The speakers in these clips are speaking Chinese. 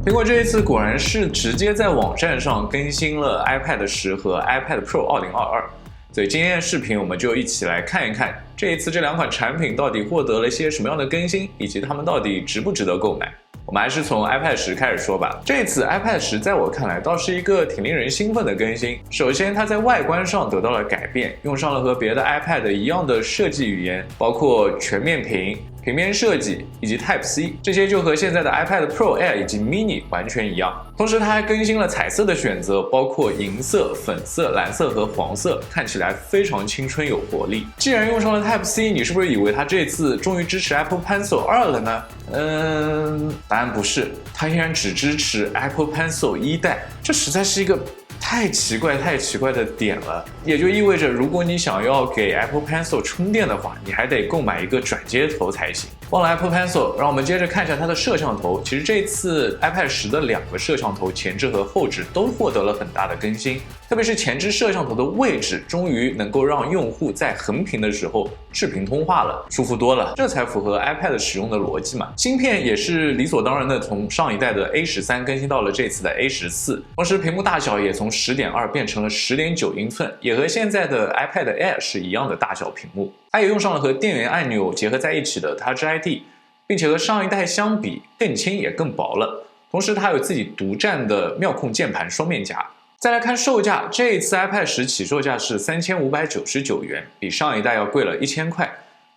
苹果这一次果然是直接在网站上更新了 iPad 10和 iPad Pro 2022，所以今天的视频我们就一起来看一看这一次这两款产品到底获得了一些什么样的更新，以及它们到底值不值得购买。我们还是从 iPad 10开始说吧。这次 iPad 10在我看来倒是一个挺令人兴奋的更新。首先，它在外观上得到了改变，用上了和别的 iPad 一样的设计语言，包括全面屏、平面设计以及 Type-C， 这些就和现在的 iPad Pro Air 以及 Mini 完全一样。同时，它还更新了彩色的选择，包括银色、粉色、蓝色和黄色，看起来非常青春有活力。既然用上了 Type-C， 你是不是以为它这次终于支持 Apple Pencil 2了呢？答案不是，它依然只支持 Apple Pencil 1代，这实在是一个太奇怪的点了。也就意味着，如果你想要给 Apple Pencil 充电的话，你还得购买一个转接头才行。忘了 Apple Pencil， 让我们接着看一下它的摄像头。其实这次 iPad 10的2个摄像头，前置和后置都获得了很大的更新，特别是前置摄像头的位置，终于能够让用户在横屏的时候视频通话了，舒服多了，这才符合 iPad 使用的逻辑嘛。芯片也是理所当然的从上一代的 A13 更新到了这次的 A14， 同时屏幕大小也从 10.2 变成了 10.9 英寸，也和现在的 iPad Air 是一样的大小屏幕。它也用上了和电源按钮结合在一起的 Touch ID， 并且和上一代相比更轻也更薄了。同时它有自己独占的妙控键盘双面夹。再来看售价，这一次 iPad 10起售价是3599元，比上一代要贵了1000块。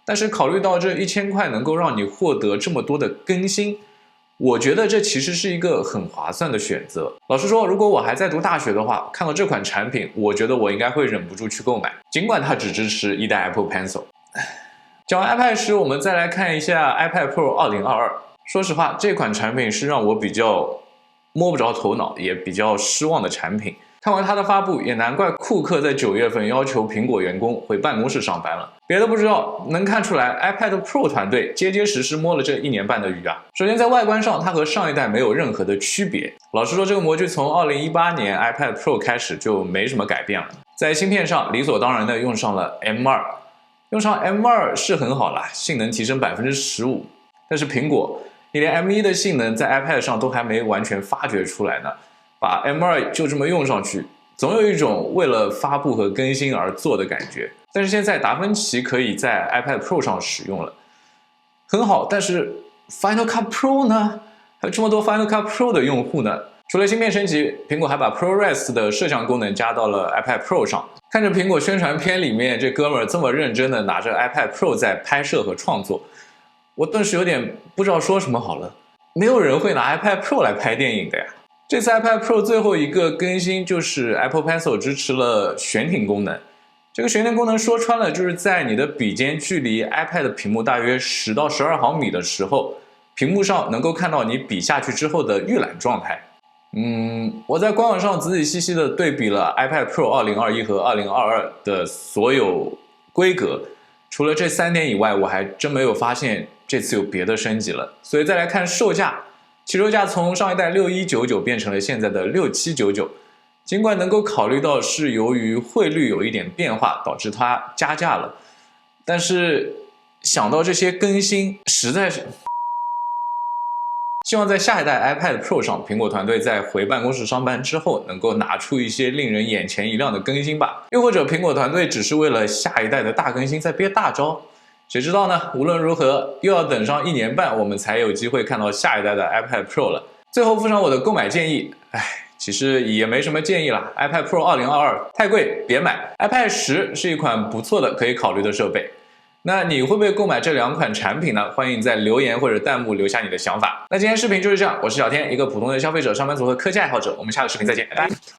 但是考虑到这1000块能够让你获得这么多的更新，我觉得这其实是一个很划算的选择。老实说，如果我还在读大学的话，看到这款产品，我觉得我应该会忍不住去购买，尽管它只支持1代 Apple Pencil。讲完 iPad 10，我们再来看一下 iPad Pro 2022。说实话，这款产品是让我比较摸不着头脑，也比较失望的产品。看完它的发布，也难怪库克在9月份要求苹果员工回办公室上班了。别的不知道，能看出来 iPad Pro 团队结结实实摸了这1年半的鱼啊。首先在外观上，它和上一代没有任何的区别。老实说，这个模具从2018年 iPad Pro 开始就没什么改变了。在芯片上，理所当然的用上了 M2， 用上 M2 是很好啦，性能提升 15%， 但是苹果你连 M1 的性能在 iPad 上都还没完全发掘出来呢，把 M2 就这么用上去，总有一种为了发布和更新而做的感觉。但是现在达芬奇可以在 iPad Pro 上使用了，很好，但是 Final Cut Pro 呢？还有这么多 Final Cut Pro 的用户呢？除了芯片升级，苹果还把 ProRes 的摄像功能加到了 iPad Pro 上。看着苹果宣传片里面这哥们儿这么认真的拿着 iPad Pro 在拍摄和创作，我顿时有点不知道说什么好了。没有人会拿 iPad Pro 来拍电影的呀。这次 iPad Pro 最后一个更新就是 Apple Pencil 支持了悬停功能。这个悬停功能说穿了就是在你的笔尖距离 iPad 屏幕大约10到12毫米的时候，屏幕上能够看到你笔下去之后的预览状态。我在官网上仔仔细细的对比了 iPad Pro 2021和2022的所有规格，除了这3点以外，我还真没有发现这次有别的升级了。所以再来看售价，起售价从上一代6199变成了现在的6799。尽管能够考虑到是由于汇率有一点变化导致它加价了，但是想到这些更新，实在是希望在下一代 iPad Pro 上，苹果团队在回办公室上班之后，能够拿出一些令人眼前一亮的更新吧。又或者苹果团队只是为了下一代的大更新在憋大招，谁知道呢？无论如何，又要等上1年半，我们才有机会看到下一代的 iPad Pro 了。最后附上我的购买建议，其实也没什么建议啦。iPad Pro 2022太贵，别买。iPad 10是一款不错的可以考虑的设备。那你会不会购买这2款产品呢？欢迎在留言或者弹幕留下你的想法。那今天视频就是这样，我是小天，一个普通的消费者、上班族和科技爱好者。我们下个视频再见，拜拜。